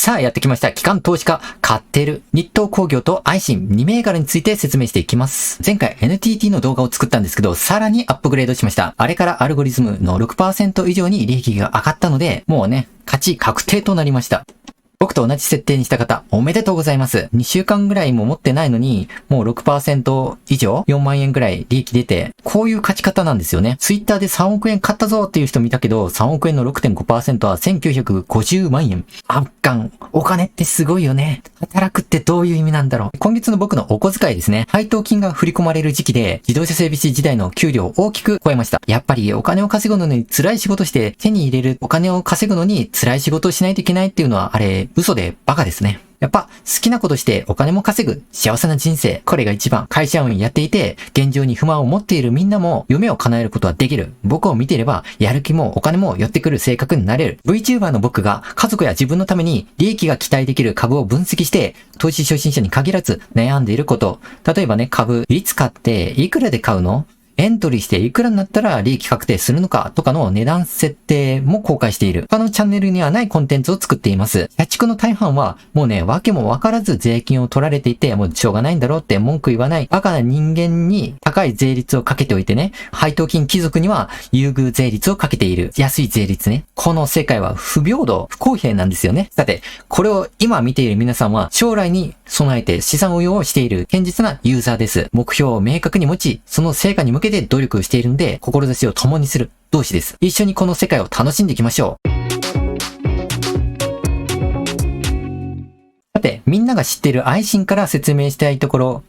さあやってきました。機関投資家、買ってる。日東工業と愛信2銘柄について説明していきます。前回 NTT の動画を作ったんですけど、さらにアップグレードしました。あれからアルゴリズムの 6% 以上に利益が上がったので、もうね、勝ち確定となりました。僕と同じ設定にした方、おめでとうございます。2週間ぐらいも持ってないのに、もう 6% 以上 ?4 万円ぐらい利益出て、こういう勝ち方なんですよね。ツイッターで3億円買ったぞっていう人見たけど、3億円の 6.5% は1950万円。圧巻。お金ってすごいよね。働くってどういう意味なんだろう。今月の僕のお小遣いですね。配当金が振り込まれる時期で、自動車整備士時代の給料を大きく超えました。やっぱりお金を稼ぐのに辛い仕事して手に入れるお金を稼ぐのに辛い仕事をしないといけないっていうのはあれ、嘘でバカですね。やっぱ好きなことしてお金も稼ぐ幸せな人生。これが一番。会社員やっていて現状に不満を持っているみんなも夢を叶えることはできる。僕を見ていればやる気もお金も寄ってくる性格になれる。VTuber の僕が家族や自分のために利益が期待できる株を分析して投資初心者に限らず悩んでいること。例えばね、株いつ買っていくらで買うの？エントリーしていくらになったら利益確定するのかとかの値段設定も公開している。他のチャンネルにはないコンテンツを作っています。社畜の大半はもうね、わけもわからず税金を取られていて、もうしょうがないんだろうって文句言わないバカな人間に高い税率をかけておいてね、配当金貴族には優遇税率をかけている。安い税率ね。この世界は不平等、不公平なんですよね。さて、これを今見ている皆さんは将来に備えて資産運用をしている堅実なユーザーです。目標を明確に持ち、その成果に向けて努力しているので、志を共にする同志です。一緒にこの世界を楽しんでいきましょう。さて、みんなが知っている愛信から説明したいところ、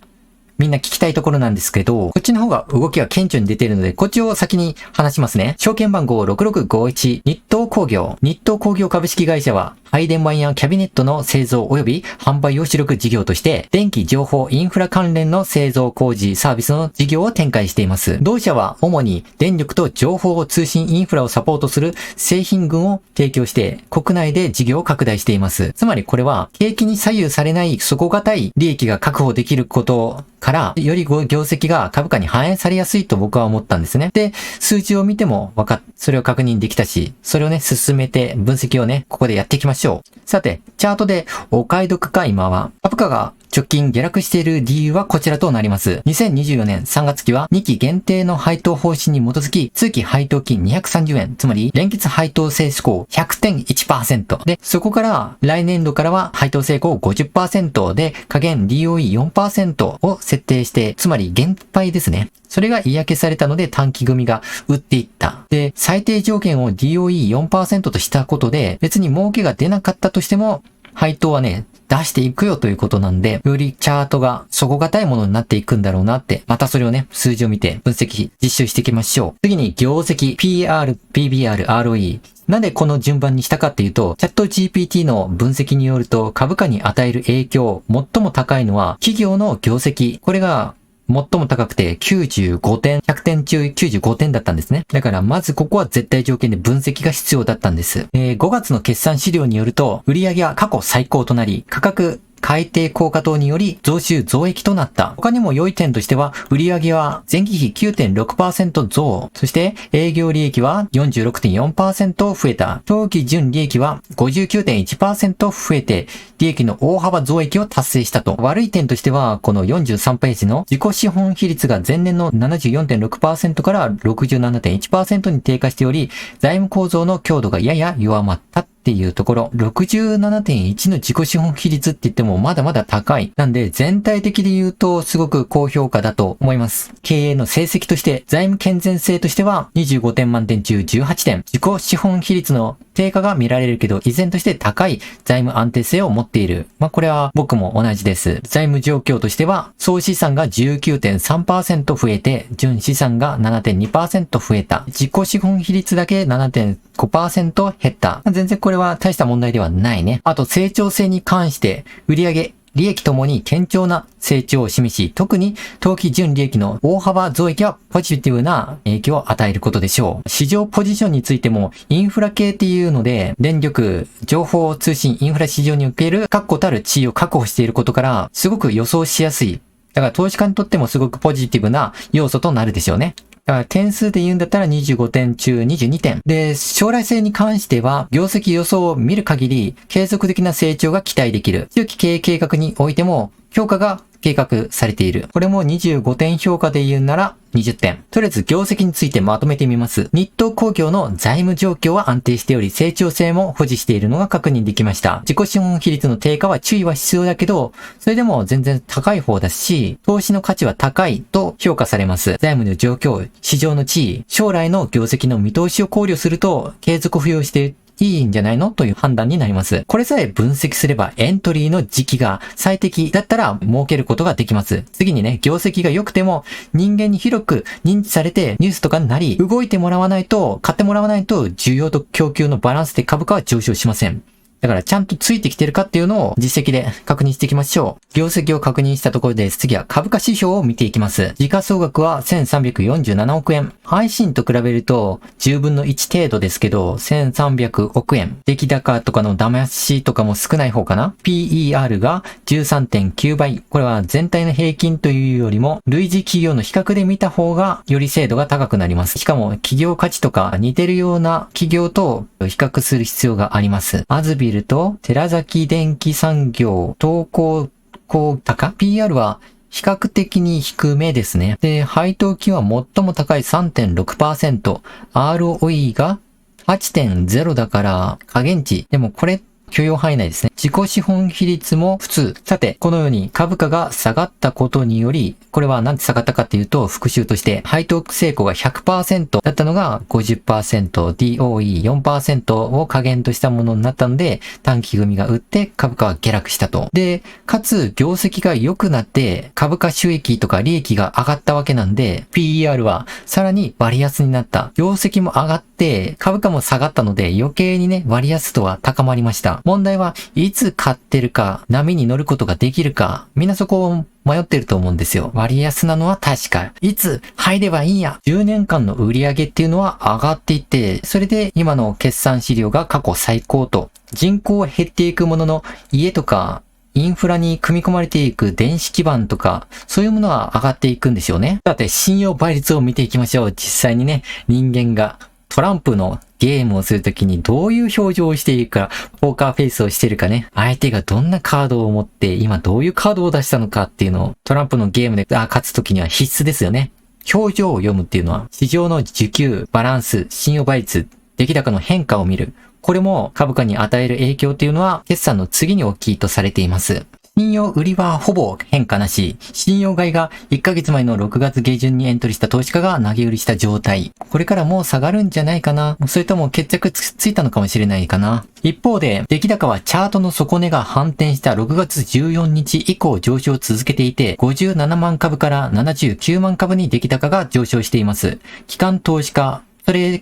みんな聞きたいところなんですけど、こっちの方が動きが顕著に出ているので、こっちを先に話しますね。証券番号6651日東工業。日東工業株式会社は、配電盤やキャビネットの製造及び販売を主力事業として、電気情報インフラ関連の製造工事サービスの事業を展開しています。同社は主に電力と情報通信インフラをサポートする製品群を提供して、国内で事業を拡大しています。つまりこれは、景気に左右されない底堅い利益が確保できることから、より業績が株価に反映されやすいと僕は思ったんですね。で、数字を見てもそれを確認できたし、それをね、進めて分析をね、ここでやっていきましょう。さて、チャートでお買い得か今は、株価が直近下落している理由はこちらとなります。2024年3月期は2期限定の配当方針に基づき、通期配当金230円、つまり連結配当成功 100.1% で、そこから来年度からは配当成功 50% で、下限 DOE4% を設定して、つまり減配ですね。それが嫌気されたので短期組が売っていった。で、最低条件を DOE4% としたことで、別に儲けが出なかったとしても、配当はね、出していくよということなんで、よりチャートが底堅いものになっていくんだろうなって、またそれをね、数字を見て分析、実習していきましょう。次に業績、PR、PBR、ROE。なんでこの順番にしたかっていうと、チャット GPT の分析によると株価に与える影響、最も高いのは企業の業績。これが最も高くて95点、100点中95点だったんですね。だからまずここは絶対条件で分析が必要だったんです。5月の決算資料によると、売上が過去最高となり、価格改定効果等により増収増益となった。他にも良い点としては、売上は前期比 9.6% 増、そして営業利益は 46.4% 増えた。当期純利益は 59.1% 増えて、利益の大幅増益を達成したと。悪い点としては、この43ページの自己資本比率が前年の 74.6% から 67.1% に低下しており、財務構造の強度がやや弱まった。っていうところ、67.1 の自己資本比率って言ってもまだまだ高い。なんで全体的で言うとすごく高評価だと思います。経営の成績として財務健全性としては25点満点中18点。自己資本比率の低下が見られるけど依然として高い財務安定性を持っている。これは僕も同じです。財務状況としては総資産が 19.3% 増えて純資産が 7.2% 増えた。自己資本比率だけ 7.5% 減った。全然これは大した問題ではないね。あと成長性に関して売上利益ともに堅調な成長を示し、特に当期純利益の大幅増益はポジティブな影響を与えることでしょう。市場ポジションについてもインフラ系っていうので、電力、情報通信インフラ市場における確固たる地位を確保していることから、すごく予想しやすい。だから投資家にとってもすごくポジティブな要素となるでしょうね。だから点数で言うんだったら25点中22点。で、将来性に関しては、業績予想を見る限り、継続的な成長が期待できる。中期経営計画においても、評価が計画されている。これも25点評価で言うなら20点。とりあえず業績についてまとめてみます。日東工業の財務状況は安定しており、成長性も保持しているのが確認できました。自己資本比率の低下は注意は必要だけど、それでも全然高い方だし、投資の価値は高いと評価されます。財務の状況、市場の地位、将来の業績の見通しを考慮すると、継続付与していいんじゃないのという判断になります。これさえ分析すればエントリーの時期が最適だったら設けることができます。次にね、業績が良くても人間に広く認知されてニュースとかになり、動いてもらわないと、買ってもらわないと需要と供給のバランスで株価は上昇しません。だからちゃんとついてきてるかっていうのを実績で確認していきましょう。業績を確認したところで次は株価指標を見ていきます。時価総額は1347億円。配信と比べると10分の1程度ですけど1300億円。出来高とかの騙しとかも少ない方かな。PER が 13.9 倍。これは全体の平均というよりも類似企業の比較で見た方がより精度が高くなります。しかも企業価値とか似てるような企業と比較する必要があります。アズビルと寺崎電機産業、東光工高 PR は比較的に低めですね。で、配当金は最も高い 3.6%、ROE が 8.0 だから下限値。でもこれ許容範囲内ですね。自己資本比率も普通。さて、このように株価が下がったことにより、これはなんで下がったかっていうと、復習として、配当成功が 100% だったのが 50%、DOE4% を下限としたものになったので、短期組が売って株価は下落したと。で、かつ、業績が良くなって、株価収益とか利益が上がったわけなんで、PER はさらに割安になった。業績も上がって、株価も下がったので、余計にね、割安度は高まりました。問題はいつ買ってるか、波に乗ることができるか、みんなそこを迷ってると思うんですよ。割安なのは確か。いつ入ればいいんや。10年間の売り上げっていうのは上がっていって、それで今の決算資料が過去最高と。人口は減っていくものの、家とか、インフラに組み込まれていく電子基盤とか、そういうものは上がっていくんでしょうね。さて、信用倍率を見ていきましょう。実際にね、人間がトランプのゲームをするときにどういう表情をしているか、ポーカーフェイスをしているかね、相手がどんなカードを持って今どういうカードを出したのかっていうのをトランプのゲームで勝つときには必須ですよね。表情を読むっていうのは市場の需給、バランス、信用倍率、出来高の変化を見る。これも株価に与える影響っていうのは決算の次に大きいとされています。信用売りはほぼ変化なし、信用買いが1ヶ月前の6月下旬にエントリーした投資家が投げ売りした状態。これからもう下がるんじゃないかな。それとも決着ついたのかもしれないかな。一方で、出来高はチャートの底値が反転した6月14日以降上昇を続けていて、57万株から79万株に出来高が上昇しています。機関投資家、それ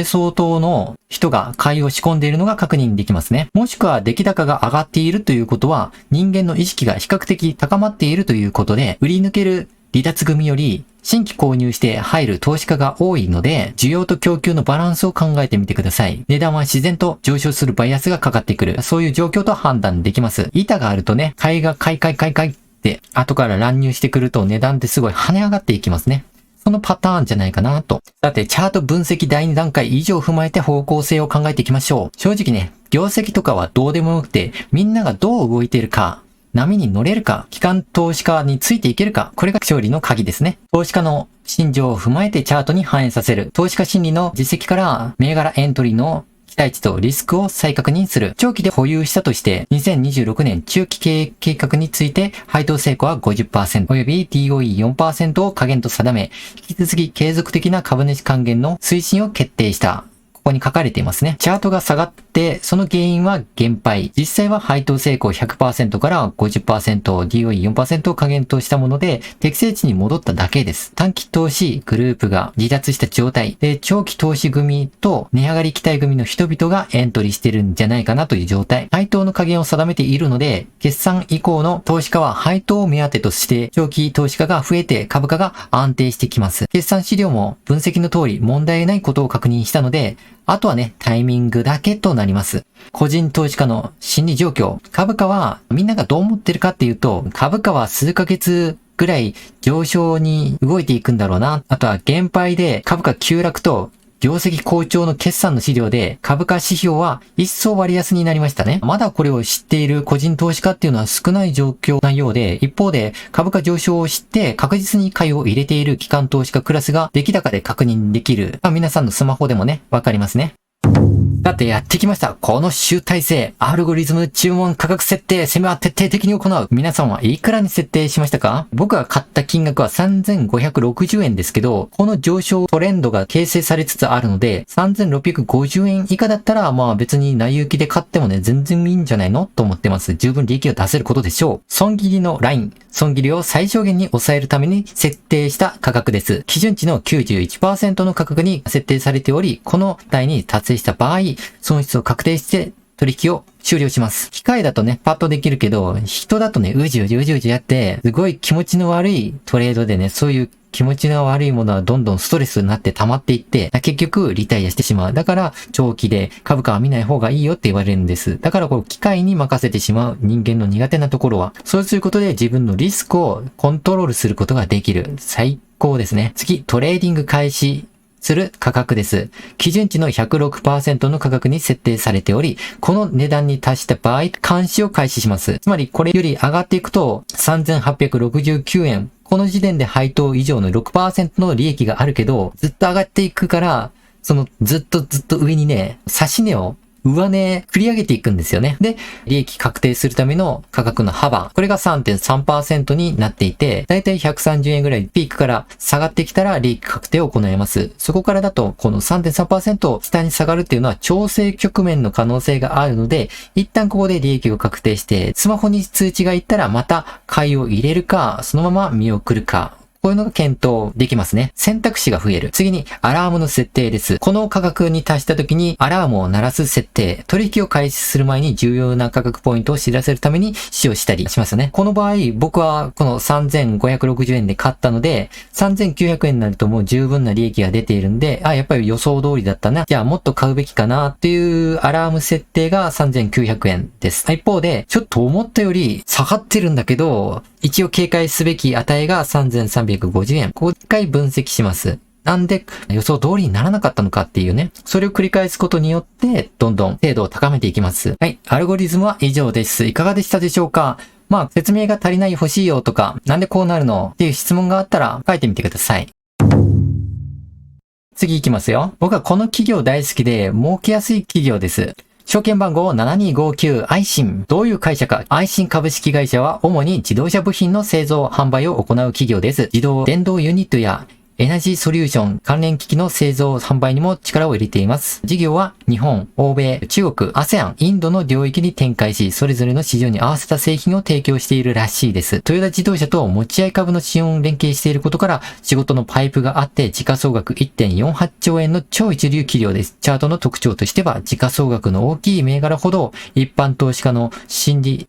相当の人が買いを仕込んでいるのが確認できますね。もしくは出来高が上がっているということは、人間の意識が比較的高まっているということで、売り抜ける離脱組より新規購入して入る投資家が多いので、需要と供給のバランスを考えてみてください。値段は自然と上昇するバイアスがかかってくる。そういう状況と判断できます。板があるとね、買いって後から乱入してくると値段ってすごい跳ね上がっていきますね。そのパターンじゃないかなと。さて、チャート分析第2段階以上踏まえて方向性を考えていきましょう。正直ね、業績とかはどうでもよくて、みんながどう動いているか、波に乗れるか、機関投資家についていけるか、これが勝利の鍵ですね。投資家の心情を踏まえてチャートに反映させる。投資家心理の実績から銘柄エントリーの期待値とリスクを再確認する。長期で保有したとして、2026年中期経営計画について配当成功は 50% 及び DOE4% を下限と定め、引き続き継続的な株主還元の推進を決定した。ここに書かれていますね。チャートが下がって、その原因は減配。実際は配当成功 100% から 50%、DOE4% を加減としたもので、適正値に戻っただけです。短期投資グループが離脱した状態で、長期投資組と値上がり期待組の人々がエントリーしてるんじゃないかなという状態。配当の加減を定めているので、決算以降の投資家は配当を目当てとして、長期投資家が増えて株価が安定してきます。決算資料も分析の通り問題ないことを確認したので、あとはね、タイミングだけとなります。個人投資家の心理状況。株価はみんながどう思ってるかっていうと、株価は数ヶ月ぐぐらい上昇に動いていくんだろうな。あとは減配で株価急落と業績好調の決算の資料で株価指標は一層割安になりましたね。まだこれを知っている個人投資家っていうのは少ない状況なようで、一方で株価上昇を知って確実に買いを入れている機関投資家クラスが出来高で確認できる。皆さんのスマホでもね、わかりますね。だってやってきました。この集大成、アルゴリズム注文価格設定、攻めは徹底的に行う。皆さんはいくらに設定しましたか？僕が買った金額は3560円ですけど、この上昇トレンドが形成されつつあるので、3650円以下だったら、別に内行きで買ってもね、全然いいんじゃないのと思ってます。十分利益を出せることでしょう。損切りのライン。損切りを最小限に抑えるために設定した価格です。基準値の 91% の価格に設定されており、この値に達成した場合、損失を確定して取引を終了します。機械だとね、パッとできるけど、人だとね、うじうじやって、すごい気持ちの悪いトレードでね、そういう気持ちの悪いものはどんどんストレスになって溜まっていって、結局リタイアしてしまう。だから、長期で株価は見ない方がいいよって言われるんです。だからこう、機械に任せてしまう人間の苦手なところは、そうすることで自分のリスクをコントロールすることができる。最高ですね。次、トレーディング開始する価格です。基準値の 106% の価格に設定されており、この値段に達した場合、監視を開始します。つまりこれより上がっていくと、3869円。この時点で配当以上の 6% の利益があるけど、ずっと上がっていくから、ずっと上にね、指し値を上値繰り上げていくんですよね。で、利益確定するための価格の幅。これが 3.3% になっていて、だいたい130円ぐらいピークから下がってきたら利益確定を行います。そこからだと、この 3.3% 下に下がるっていうのは調整局面の可能性があるので、一旦ここで利益を確定して、スマホに通知がいったらまた買いを入れるか、そのまま見送るか。こういうのが検討できますね。選択肢が増える。次に、アラームの設定です。この価格に達した時に、アラームを鳴らす設定。取引を開始する前に重要な価格ポイントを知らせるために使用したりしますよね。この場合、僕はこの3560円で買ったので、3900円になるともう十分な利益が出ているんで、やっぱり予想通りだったな。じゃあもっと買うべきかなっていうアラーム設定が3900円です。一方で、ちょっと思ったより下がってるんだけど、一応警戒すべき値が3350円。ここ一回分析します。なんで予想通りにならなかったのかっていうね。それを繰り返すことによって、どんどん精度を高めていきます。はい。アルゴリズムは以上です。いかがでしたでしょうか？説明が足りない欲しいよとか、なんでこうなるのっていう質問があったら書いてみてください。次行きますよ。僕はこの企業大好きで、儲けやすい企業です。証券番号7259アイシン。どういう会社か。アイシン株式会社は主に自動車部品の製造・販売を行う企業です。自動電動ユニットやエナジーソリューション関連機器の製造・販売にも力を入れています。事業は日本、欧米、中国、ASEAN、インドの領域に展開し、それぞれの市場に合わせた製品を提供しているらしいです。トヨタ自動車と持ち合い株の資本連携していることから、仕事のパイプがあって、時価総額 1.48 兆円の超一流企業です。チャートの特徴としては、時価総額の大きい銘柄ほど、一般投資家の心理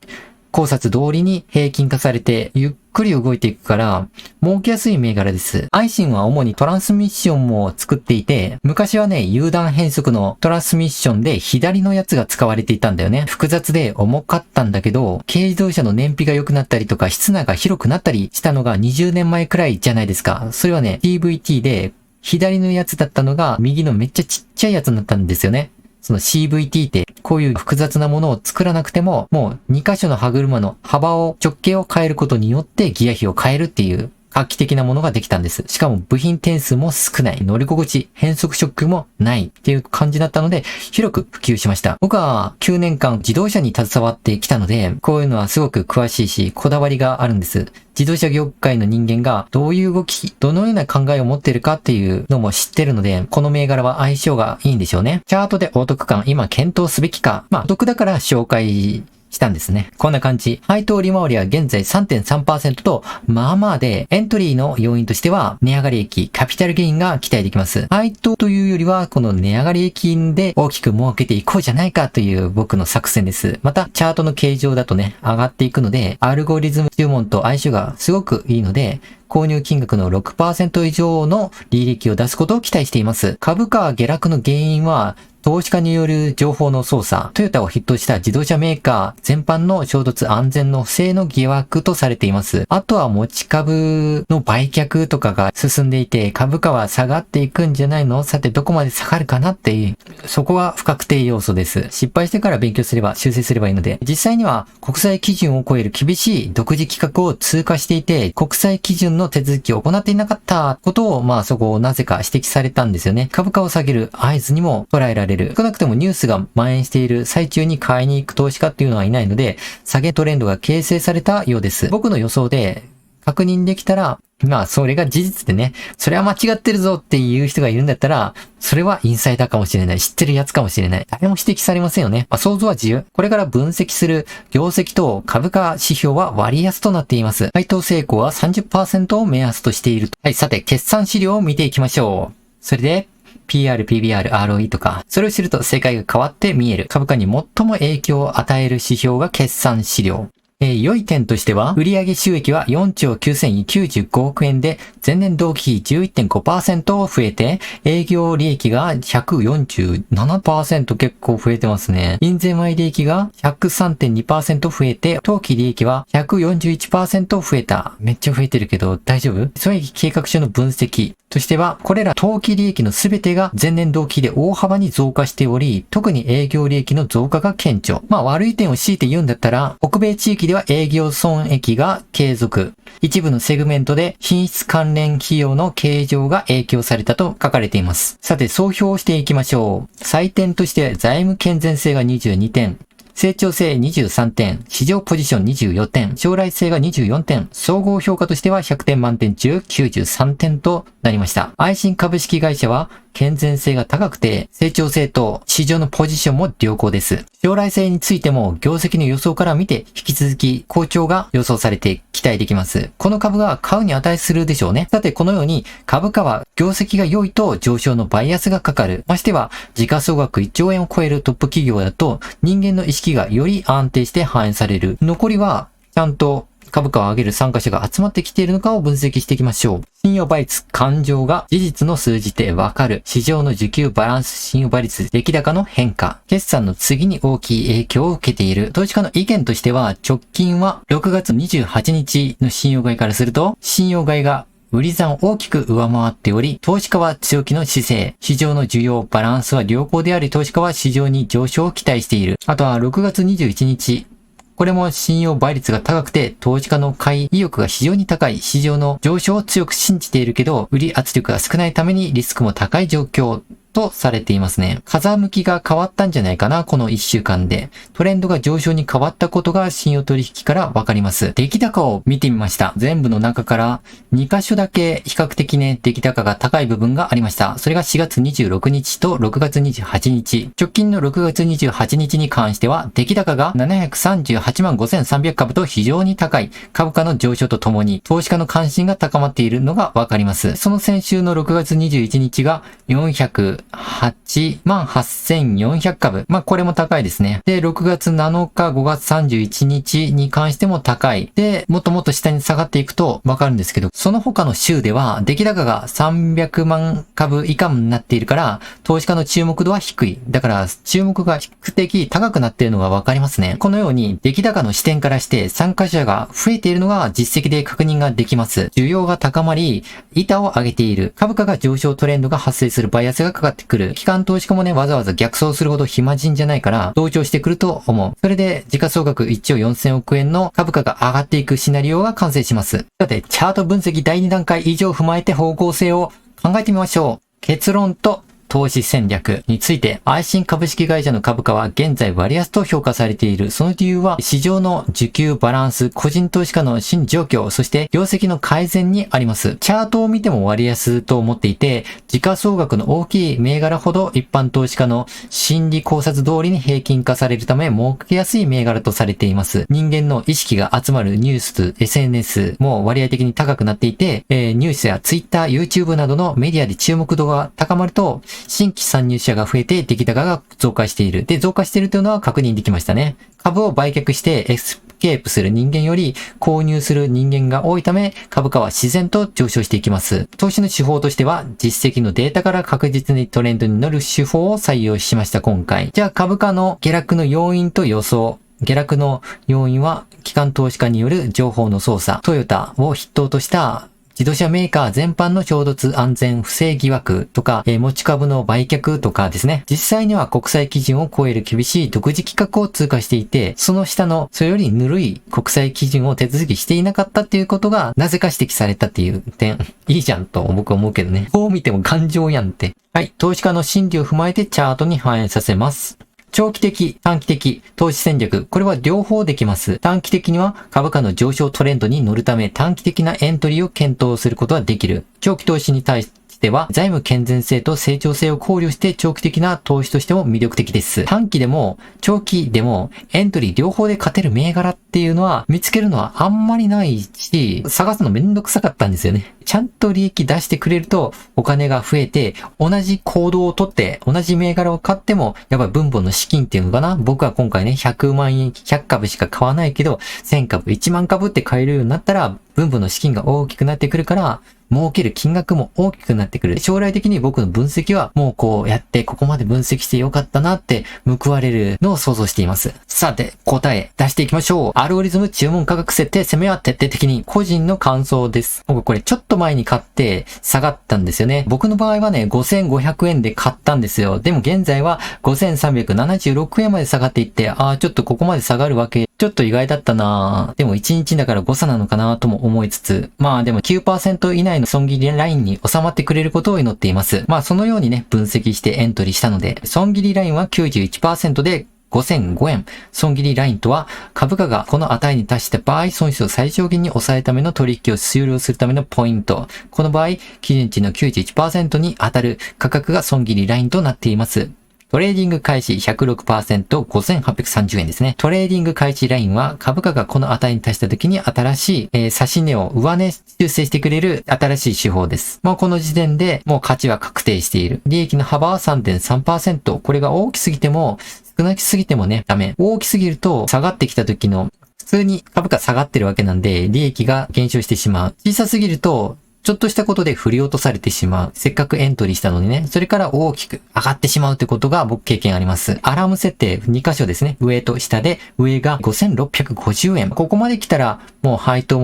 考察通りに平均化されてゆっくり動いていくから儲けやすい銘柄です。アイシンは主にトランスミッションも作っていて、昔はね、有段変速のトランスミッションで左のやつが使われていたんだよね。複雑で重かったんだけど、軽自動車の燃費が良くなったりとか室内が広くなったりしたのが20年前くらいじゃないですか。それはね、TVT で左のやつだったのが右のめっちゃちっちゃいやつになったんですよね。その CVT ってこういう複雑なものを作らなくても、もう2箇所の歯車の幅を直径を変えることによってギア比を変えるっていう画期的なものができたんです。しかも部品点数も少ない。乗り心地、変速ショックもないっていう感じだったので、広く普及しました。僕は9年間自動車に携わってきたので、こういうのはすごく詳しいし、こだわりがあるんです。自動車業界の人間がどういう動き、どのような考えを持っているかっていうのも知ってるので、この銘柄は相性がいいんでしょうね。チャートでお得感、今検討すべきか。お得だから紹介したんですね。こんな感じ。配当利回りは現在 3.3% と、まあまあで、エントリーの要因としては、値上がり益、カピタルゲインが期待できます。配当というよりは、この値上がり益で大きく儲けていこうじゃないかという僕の作戦です。また、チャートの形状だとね、上がっていくので、アルゴリズム注文と相性がすごくいいので、購入金額の 6% 以上の利益を出すことを期待しています。株価下落の原因は、投資家による情報の操作、トヨタを筆頭した自動車メーカー全般の衝突安全の不正の疑惑とされています。あとは持ち株の売却とかが進んでいて、株価は下がっていくんじゃないの？さてどこまで下がるかなっていう、そこは不確定要素です。失敗してから勉強すれば修正すればいいので、実際には国際基準を超える厳しい独自規格を通過していて、国際基準の手続きを行っていなかったことを、そこをなぜか指摘されたんですよね。株価を下げる合図にも捉えられる。少なくともニュースが蔓延している最中に買いに行く投資家っていうのはいないので、下げトレンドが形成されたようです。僕の予想で確認できたら、それが事実でね、それは間違ってるぞっていう人がいるんだったら、それはインサイダーかもしれない。知ってるやつかもしれない。誰も指摘されませんよね。想像は自由。これから分析する業績と株価指標は割安となっています。配当成功は 30% を目安としていると。はい、さて、決算資料を見ていきましょう。それで、PR、PBR、ROE とか、それを知ると世界が変わって見える。株価に最も影響を与える指標が決算資料。良い点としては、売上収益は4兆9095億円で、前年同期比 11.5% 増えて、営業利益が 147% 結構増えてますね。印税前利益が 103.2% 増えて、当期利益は 141% 増えた。めっちゃ増えてるけど大丈夫？損益計画書の分析としては、これら当期利益のすべてが前年同期で大幅に増加しており、特に営業利益の増加が顕著。悪い点を強いて言うんだったら、北米地域では営業損益が継続。一部のセグメントで品質関連費用の計上が影響されたと書かれています。さて、総評していきましょう。採点として財務健全性が22点。成長性23点、市場ポジション24点、将来性が24点、総合評価としては100点満点中93点となりました。愛信株式会社は健全性が高くて、成長性と市場のポジションも良好です。将来性についても業績の予想から見て引き続き好調が予想されて期待できます。この株が買うに値するでしょうね。さて、このように株価は業績が良いと上昇のバイアスがかかる。ましては時価総額1兆円を超えるトップ企業だと人間の意識がより安定して反映される。残りはちゃんと株価を上げる参加者が集まってきているのかを分析していきましょう。信用倍率、感情が事実の数字でわかる。市場の需給バランス、信用倍率、出来高の変化。決算の次に大きい影響を受けている。投資家の意見としては、直近は6月28日の信用買いからすると、信用買いが売り算を大きく上回っており、投資家は強気の姿勢。市場の需要、バランスは良好であり、投資家は市場に上昇を期待している。あとは6月21日。これも信用倍率が高くて、投資家の買い意欲が非常に高い。市場の上昇を強く信じているけど、売り圧力が少ないためにリスクも高い状況とされていますね。風向きが変わったんじゃないかな、この1週間で。トレンドが上昇に変わったことが信用取引からわかります。出来高を見てみました。全部の中から2箇所だけ比較的ね、出来高が高い部分がありました。それが4月26日と6月28日。直近の6月28日に関しては、出来高が738万5300株と非常に高い。株価の上昇とともに、投資家の関心が高まっているのがわかります。その先週の6月21日が8万8400株。これも高いですね。で、6月7日、5月31日に関しても高い。で、もっともっと下に下がっていくとわかるんですけど、その他の週では、出来高が300万株以下になっているから、投資家の注目度は低い。だから、注目が比較的高くなっているのがわかりますね。このように、出来高の視点からして参加者が増えているのが実績で確認ができます。需要が高まり、板を上げている。株価が上昇トレンドが発生するバイアスがかかってくる。機関投資家もね、わざわざ逆走するほど暇人じゃないから、同調してくると思う。それで、時価総額1兆4000億円の株価が上がっていくシナリオが完成します。さて、チャート分析第2段階以上踏まえて方向性を考えてみましょう。結論と投資戦略について、愛信株式会社の株価は現在割安と評価されている。その理由は、市場の需給バランス、個人投資家の心理状況、そして業績の改善にあります。チャートを見ても割安と思っていて、時価総額の大きい銘柄ほど一般投資家の心理考察通りに平均化されるため、儲けやすい銘柄とされています。人間の意識が集まるニュース、SNS も割合的に高くなっていて、ニュースや Twitter、YouTube などのメディアで注目度が高まると、新規参入者が増えて出来高が増加している。で、増加しているというのは確認できましたね。株を売却してケープする人間より購入する人間が多いため、株価は自然と上昇していきます。投資の手法としては、実績のデータから確実にトレンドに乗る手法を採用しました、今回。じゃあ株価の下落の要因と予想。下落の要因は、機関投資家による情報の操作、トヨタを筆頭とした自動車メーカー全般の衝突安全不正疑惑とか、持ち株の売却とかですね。実際には国際基準を超える厳しい独自規格を通過していて、その下のそれよりぬるい国際基準を手続きしていなかったっていうことがなぜか指摘されたっていう点、いいじゃんと僕は思うけどね。こう見ても頑丈やんって。はい、投資家の心理を踏まえてチャートに反映させます。長期的、短期的、投資戦略。これは両方できます。短期的には株価の上昇トレンドに乗るため短期的なエントリーを検討することができる。長期投資に対しては財務健全性と成長性を考慮して長期的な投資としても魅力的です。短期でも長期でもエントリー両方で勝てる銘柄っていうのは見つけるのはあんまりないし、探すのめんどくさかったんですよね。ちゃんと利益出してくれるとお金が増えて、同じ行動をとって同じ銘柄を買ってもやっぱり分母の資金っていうのかな。僕は今回ね100万円100株しか買わないけど1000株1万株って買えるようになったら分母の資金が大きくなってくるから儲ける金額も大きくなってくる。将来的に僕の分析はもうこうやってここまで分析してよかったなって報われるのを想像しています。さて答え出していきましょう。アルゴリズム注文価格設定攻めは徹底的に個人の感想です。僕これちょっと前に買って下がったんですよね。僕の場合はね5500円で買ったんですよ。でも現在は5376円まで下がっていって、ちょっとここまで下がるわけちょっと意外だったな。でも1日だから誤差なのかなとも思いつつ、でも 9% 以内の損切りラインに収まってくれることを祈っています。そのようにね、分析してエントリーしたので、損切りラインは 91% で5005円。損切りラインとは、株価がこの値に達した場合、損失を最小限に抑えるための取引を終了するためのポイント。この場合、基準値の 91% に当たる価格が損切りラインとなっています。トレーディング開始 106% 5830円ですね。トレーディング開始ラインは株価がこの値に達した時に新しい、指し値を上値修正してくれる新しい手法です。この時点でもう価値は確定している。利益の幅は 3.3%。これが大きすぎても少なすぎてもね、ダメ。大きすぎると下がってきた時の普通に株価下がってるわけなんで利益が減少してしまう。小さすぎるとちょっとしたことで振り落とされてしまう。せっかくエントリーしたのにね。それから大きく上がってしまうってことが僕経験あります。アラーム設定2箇所ですね。上と下で、上が5650円。ここまで来たらもう配当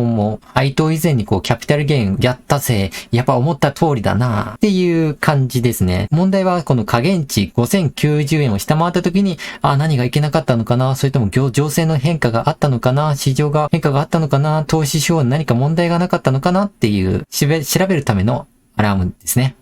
以前にキャピタルゲインやったぜ。やっぱ思った通りだなっていう感じですね。問題はこの下限値5090円を下回った時に、何がいけなかったのかな、それとも情勢の変化があったのかな、市場が変化があったのかな、投資手法に何か問題がなかったのかなっていう調べるためのアラームですね。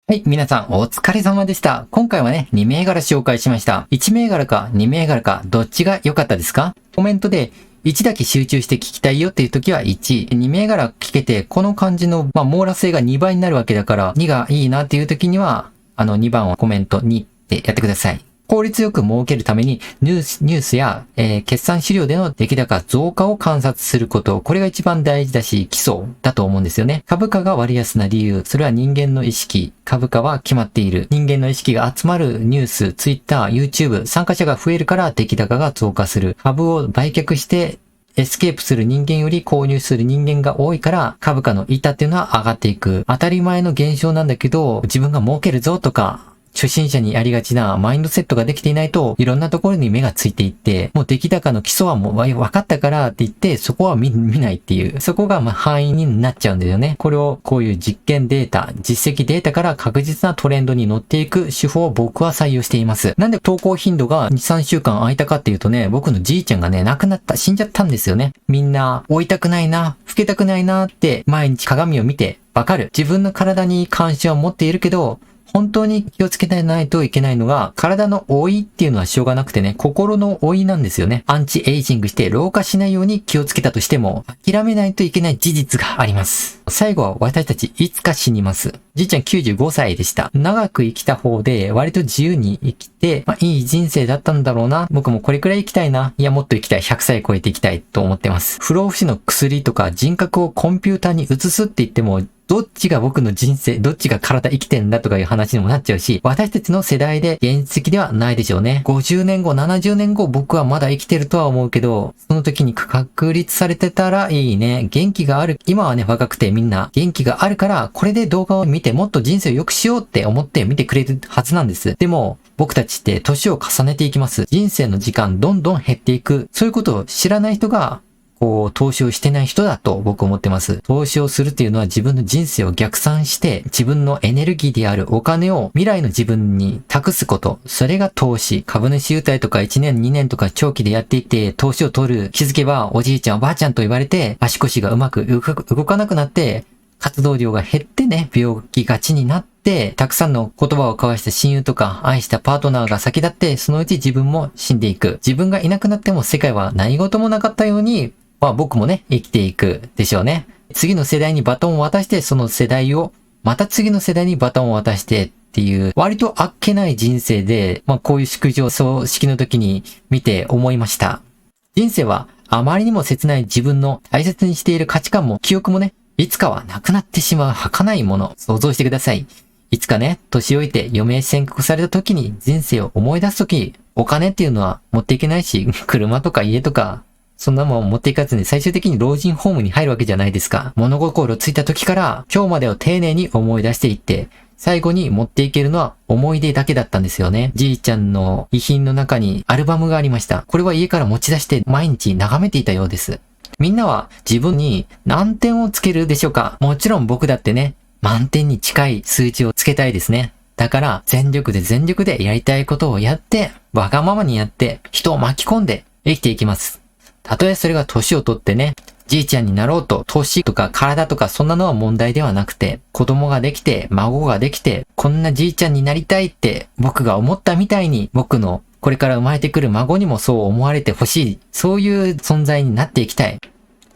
はい、皆さんお疲れ様でした。今回はね、2銘柄紹介しました。1銘柄か2銘柄かどっちが良かったですか？コメントで1だけ集中して聞きたいよっていう時は1、2銘柄聞けてこの感じの網羅性が2倍になるわけだから2がいいなっていう時には2番をコメント2ってやってください。効率よく儲けるためにニュースや、決算資料での出来高増加を観察すること。これが一番大事だし基礎だと思うんですよね。株価が割安な理由。それは人間の意識。株価は決まっている。人間の意識が集まるニュース、Twitter、YouTube、参加者が増えるから出来高が増加する。株を売却してエスケープする人間より購入する人間が多いから株価の板っていうのは上がっていく。当たり前の現象なんだけど、自分が儲けるぞとか、初心者にありがちなマインドセットができていないといろんなところに目がついていって、もう出来高の基礎はもう分かったからって言ってそこは見ないっていう、そこが範囲になっちゃうんだよね。これをこういう実験データ、実績データから確実なトレンドに乗っていく手法を僕は採用しています。なんで投稿頻度が2、3週間空いたかっていうとね、僕のじいちゃんがね、亡くなった、死んじゃったんですよね。みんな老いたくないな、老けたくないなって毎日鏡を見てわかる。自分の体に関心を持っているけど、本当に気をつけないといけないのが、体の老いっていうのはしょうがなくてね、心の老いなんですよね。アンチエイジングして老化しないように気をつけたとしても、諦めないといけない事実があります。最後は私たちいつか死にます。じいちゃん95歳でした。長く生きた方で、割と自由に生きて、いい人生だったんだろうな。僕もこれくらい生きたいな。いや、もっと生きたい。100歳超えていきたいと思ってます。不老不死の薬とか人格をコンピューターに移すって言っても、どっちが僕の人生、どっちが体生きてんだとかいう話にもなっちゃうし、私たちの世代で現実的ではないでしょうね。50年後、70年後、僕はまだ生きてるとは思うけど、その時に確立されてたらいいね。元気がある。今はね、若くてみんな元気があるから、これで動画を見てもっと人生を良くしようって思って見てくれるはずなんです。でも、僕たちって年を重ねていきます。人生の時間どんどん減っていく。そういうことを知らない人が、投資をしてない人だと僕思ってます。投資をするっていうのは自分の人生を逆算して、自分のエネルギーであるお金を未来の自分に託すこと。それが投資。株主優待とか1年2年とか長期でやっていて、投資を取る。気づけばおじいちゃんおばあちゃんと言われて、足腰がうまく動かなくなって、活動量が減ってね、病気がちになって、たくさんの言葉を交わした親友とか愛したパートナーが先立って、そのうち自分も死んでいく。自分がいなくなっても世界は何事もなかったように、僕もね、生きていくでしょうね。次の世代にバトンを渡して、その世代を、また次の世代にバトンを渡してっていう、割とあっけない人生で、こういう祝辞を葬式の時に見て思いました。人生はあまりにも切ない自分の大切にしている価値観も記憶もね、いつかはなくなってしまう儚いもの、想像してください。いつかね、年老いて余命宣告された時に人生を思い出す時、お金っていうのは持っていけないし、車とか家とか、そんなもん持っていかずに最終的に老人ホームに入るわけじゃないですか。物心ついた時から今日までを丁寧に思い出していって、最後に持っていけるのは思い出だけだったんですよね。じいちゃんの遺品の中にアルバムがありました。これは家から持ち出して毎日眺めていたようです。みんなは自分に何点をつけるでしょうか？もちろん僕だってね、満点に近い数値をつけたいですね。だから全力でやりたいことをやって、わがままにやって、人を巻き込んで生きていきます。たとえそれが年をとってね、じいちゃんになろうと、年とか体とかそんなのは問題ではなくて、子供ができて、孫ができて、こんなじいちゃんになりたいって僕が思ったみたいに、僕のこれから生まれてくる孫にもそう思われてほしい。そういう存在になっていきたい。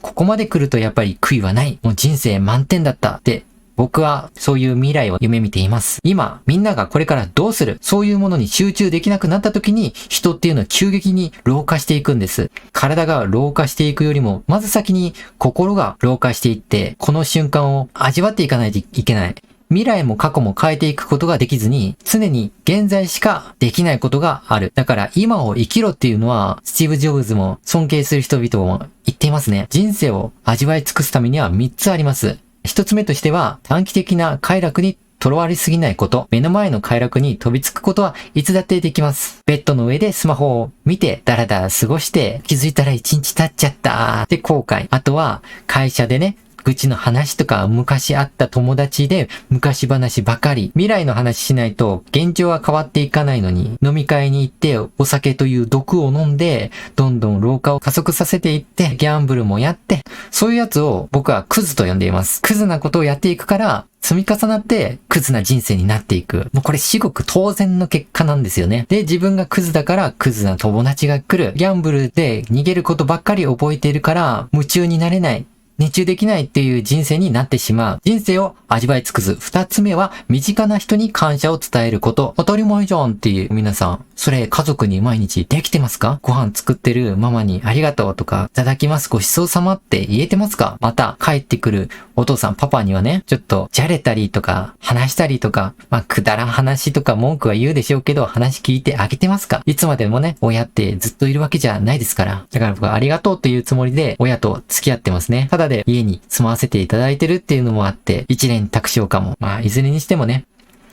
ここまで来るとやっぱり悔いはない。もう人生満点だったって。僕はそういう未来を夢見ています。今、みんながこれからどうする？そういうものに集中できなくなった時に、人っていうのは急激に老化していくんです。体が老化していくよりも、まず先に心が老化していって、この瞬間を味わっていかないといけない。未来も過去も変えていくことができずに、常に現在しかできないことがある。だから今を生きろっていうのは、スティーブ・ジョブズも尊敬する人々も言っていますね。人生を味わい尽くすためには3つあります。一つ目としては、短期的な快楽にとらわれすぎないこと。目の前の快楽に飛びつくことはいつだってできます。ベッドの上でスマホを見てダラダラ過ごして気づいたら1日経っちゃったって後悔。あとは会社でね、愚痴の話とか昔会った友達で昔話ばかり。未来の話しないと現状は変わっていかないのに、飲み会に行ってお酒という毒を飲んでどんどん老化を加速させていってギャンブルもやって、そういうやつを僕はクズと呼んでいます。クズなことをやっていくから積み重なってクズな人生になっていく。もうこれ至極当然の結果なんですよね。で、自分がクズだからクズな友達が来る。ギャンブルで逃げることばっかり覚えているから夢中になれない。熱中できないっていう人生になってしまう。人生を味わい尽くす。二つ目は、身近な人に感謝を伝えること。当たり前じゃんっていう皆さん。それ家族に毎日できてますか？ご飯作ってるママにありがとうとか、いただきますごちそうさまって言えてますか？また、帰ってくるお父さんパパにはね、ちょっとじゃれたりとか、話したりとか、くだらん話とか文句は言うでしょうけど、話聞いてあげてますか？いつまでもね、親ってずっといるわけじゃないですから。だから僕はありがとうというつもりで、親と付き合ってますね。ただで家に住まわせていただいてるっていうのもあって、一連卓上かも。いずれにしてもね、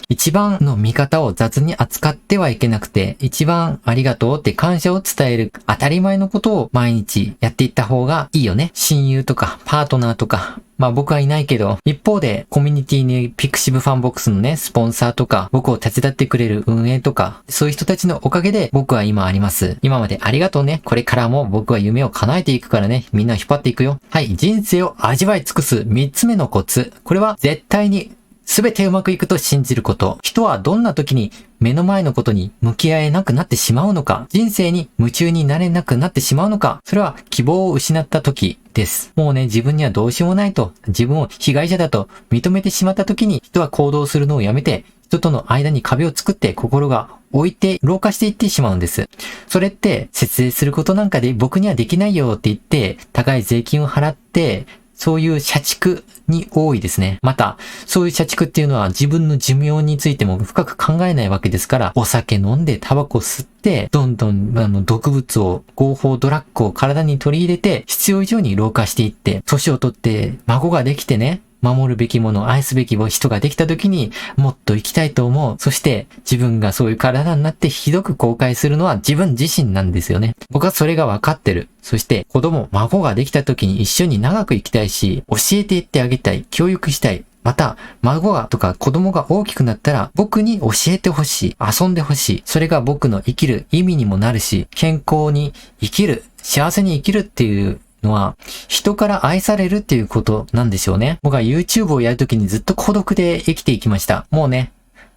一番の見方を雑に扱ってはいけなくて、一番ありがとうって感謝を伝える当たり前のことを毎日やっていった方がいいよね。親友とかパートナーとか、僕はいないけど、一方でコミュニティにピクシブファンボックスのね、スポンサーとか、僕を手伝ってくれる運営とか、そういう人たちのおかげで僕は今あります。今までありがとうね。これからも僕は夢を叶えていくからね、みんな引っ張っていくよ。はい、人生を味わい尽くす3つ目のコツ。これは絶対にすべてうまくいくと信じること。人はどんな時に目の前のことに向き合えなくなってしまうのか、人生に夢中になれなくなってしまうのか、それは希望を失った時です。もうね、自分にはどうしようもないと、自分を被害者だと認めてしまった時に、人は行動するのをやめて、人との間に壁を作って心が置いて老化していってしまうんです。それって節税することなんかで僕にはできないよって言って、高い税金を払って、そういう社畜に多いですね。また、そういう社畜っていうのは自分の寿命についても深く考えないわけですから、お酒飲んでタバコ吸って、どんどん毒物を、合法ドラッグを体に取り入れて、必要以上に老化していって、年を取って孫ができてね、守るべきもの、愛すべき人ができた時にもっと生きたいと思う。そして自分がそういう体になってひどく後悔するのは自分自身なんですよね。僕はそれが分かってる。そして子供、孫ができた時に一緒に長く生きたいし、教えていってあげたい。教育したい。また、孫がとか子供が大きくなったら僕に教えてほしい。遊んでほしい。それが僕の生きる意味にもなるし、健康に生きる、幸せに生きるっていうのは人から愛されるっていうことなんでしょうね。僕は YouTube をやるときにずっと孤独で生きていきました。もうね、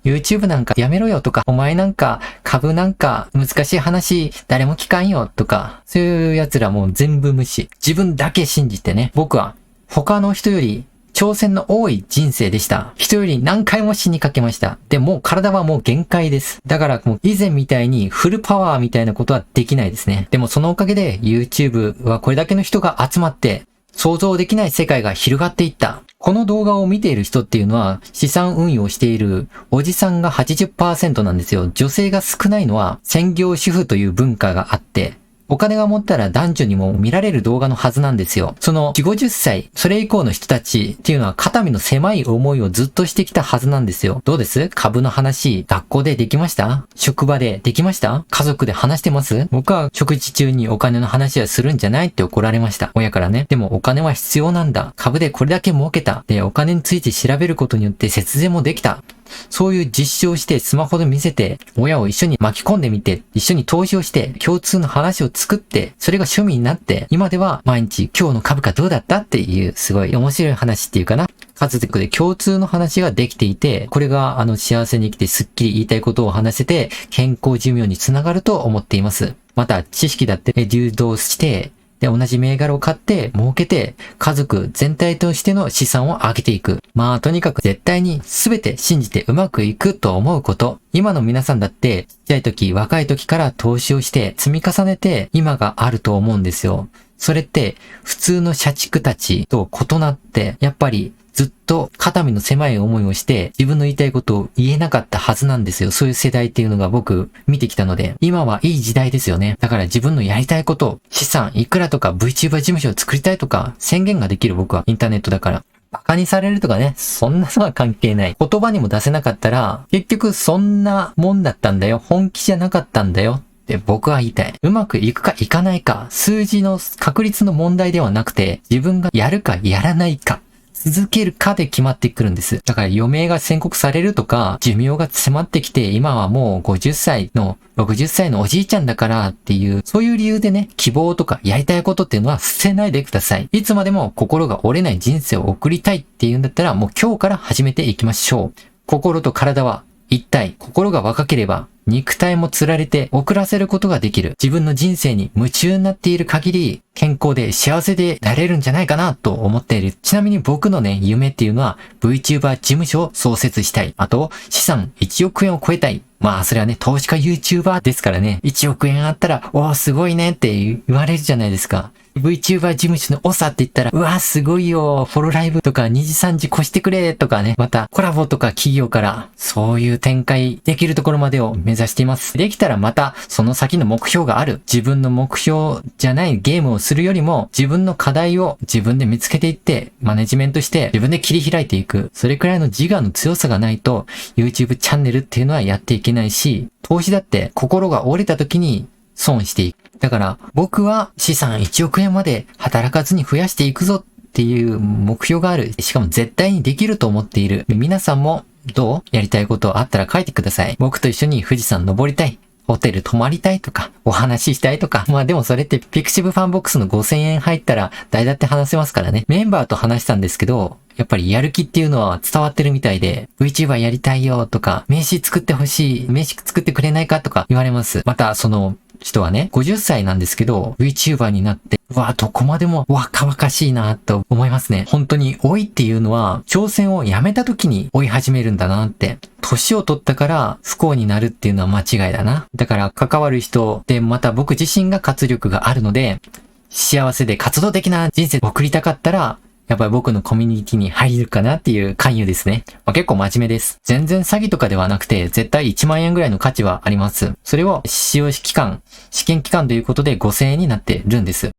YouTube なんかやめろよとか、お前なんか株なんか難しい話誰も聞かんよとか、そういう奴らもう全部無視。自分だけ信じてね。僕は他の人より挑戦の多い人生でした。人より何回も死にかけました。でも体はもう限界です。だからもう以前みたいにフルパワーみたいなことはできないですね。でもそのおかげで YouTube はこれだけの人が集まって想像できない世界が広がっていった。この動画を見ている人っていうのは資産運用しているおじさんが 80% なんですよ。女性が少ないのは専業主婦という文化があって、お金が持ったら男女にも見られる動画のはずなんですよ。その4、50歳、それ以降の人たちっていうのは肩身の狭い思いをずっとしてきたはずなんですよ。どうです？株の話、学校でできました？職場でできました？家族で話してます？僕は食事中にお金の話はするんじゃないって怒られました。親からね。でもお金は必要なんだ。株でこれだけ儲けた。で、お金について調べることによって節税もできた。そういう実証してスマホで見せて、親を一緒に巻き込んでみて、一緒に投資をして、共通の話を作って、それが趣味になって、今では毎日今日の株価どうだったっていうすごい面白い話っていうかな。家族で共通の話ができていて、これが幸せに生きてスッキリ言いたいことを話せて、健康寿命につながると思っています。また知識だって流動して、で、同じ銘柄を買って、儲けて、家族全体としての資産を上げていく。まあ、とにかく絶対に全て信じてうまくいくと思うこと。今の皆さんだって、ちっちゃい時、若い時から投資をして積み重ねて今があると思うんですよ。それって、普通の社畜たちと異なって、やっぱり、ずっと肩身の狭い思いをして自分の言いたいことを言えなかったはずなんですよ。そういう世代っていうのが僕見てきたので、今はいい時代ですよね。だから自分のやりたいこと、資産いくらとか VTuber 事務所を作りたいとか宣言ができる。僕はインターネットだから。バカにされるとかね、そんなのは関係ない。言葉にも出せなかったら、結局そんなもんだったんだよ。本気じゃなかったんだよ。って僕は言いたい。うまくいくかいかないか、数字の確率の問題ではなくて、自分がやるかやらないか、続けるかで決まってくるんです。だから余命が宣告されるとか、寿命が迫ってきて、今はもう50歳の、60歳のおじいちゃんだからっていう、そういう理由でね、希望とかやりたいことっていうのは捨てないでください。いつまでも心が折れない人生を送りたいっていうんだったら、もう今日から始めていきましょう。心と体は一体、心が若ければ、肉体もつられて遅らせることができる。自分の人生に夢中になっている限り、健康で幸せでなれるんじゃないかなと思っている。ちなみに僕のね、夢っていうのは VTuber 事務所を創設したい。あと、資産1億円を超えたい。まあ、それはね、投資家 YouTuber ですからね、1億円あったら、おーすごいねって言われるじゃないですか。VTuber 事務所の長って言ったら、うわーすごいよ、フォローライブとか2時3時越してくれとかね、またコラボとか企業から、そういう展開できるところまでを目指しています。できたらまた、その先の目標がある。自分の目標じゃないゲームをするよりも、自分の課題を自分で見つけていって、マネジメントして自分で切り開いていく。それくらいの自我の強さがないと、YouTube チャンネルっていうのはやっていけないし、投資だって心が折れた時に損していく。だから僕は資産1億円まで働かずに増やしていくぞっていう目標がある。しかも絶対にできると思っている。皆さんもどう？やりたいことあったら書いてください。僕と一緒に富士山登りたい。ホテル泊まりたいとか、お話ししたいとか。まあでもそれってピクシブファンボックスの5000円入ったら誰だって話せますからね。メンバーと話したんですけど、やっぱりやる気っていうのは伝わってるみたいで、VTuber やりたいよとか、名刺作ってほしい、名刺作ってくれないかとか言われます。またその人はね、50歳なんですけど、VTuber になって、うわ、どこまでも若々しいなと思いますね。本当に老いっていうのは、挑戦をやめた時に追い始めるんだなって。年を取ったから不幸になるっていうのは間違いだな。だから関わる人で、また僕自身が活力があるので、幸せで活動的な人生を送りたかったら、やっぱり僕のコミュニティに入るかなっていう勧誘ですね。結構真面目です。全然詐欺とかではなくて、絶対1万円ぐらいの価値はあります。それを使用期間、試験期間ということで5000円になってるんです。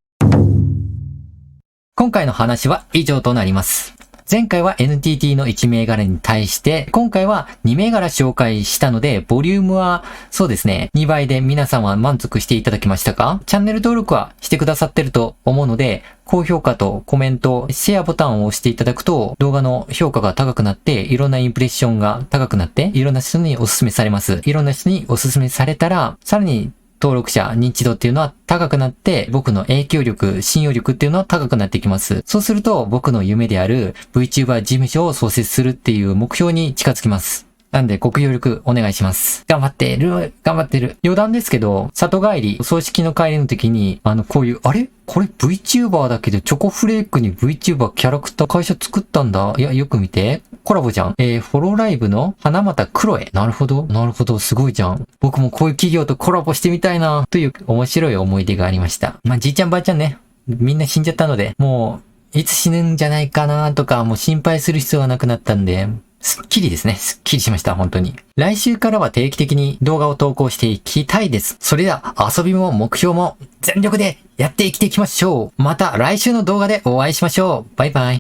今回の話は以上となります。前回は NTT の1銘柄に対して、今回は2銘柄紹介したので、ボリュームはそうですね、2倍で皆さんは満足していただけましたか？チャンネル登録はしてくださってると思うので、高評価とコメント、シェアボタンを押していただくと、動画の評価が高くなって、いろんなインプレッションが高くなって、いろんな人にお勧めされます。いろんな人にお勧めされたら、さらに登録者、認知度っていうのは高くなって、僕の影響力、信用力っていうのは高くなってきます。そうすると、僕の夢である VTuber 事務所を創設するっていう目標に近づきます。なんで、ご協力お願いします。頑張ってる。余談ですけど、里帰り、葬式の帰りの時に、こういう、あれこれ VTuber だけど、チョコフレークに VTuber キャラクター会社作ったんだ。いや、よく見て。コラボじゃん。フォローライブの花形クロエ。なるほど、すごいじゃん。僕もこういう企業とコラボしてみたいな、という面白い思い出がありました。じいちゃんばあちゃんね、みんな死んじゃったので、もう、いつ死ぬんじゃないかなとか、もう心配する必要がなくなったんで、すっきりですね。すっきりしました、本当に。来週からは定期的に動画を投稿していきたいです。それでは遊びも目標も全力でやって生きていきましょう。また来週の動画でお会いしましょう。バイバイ。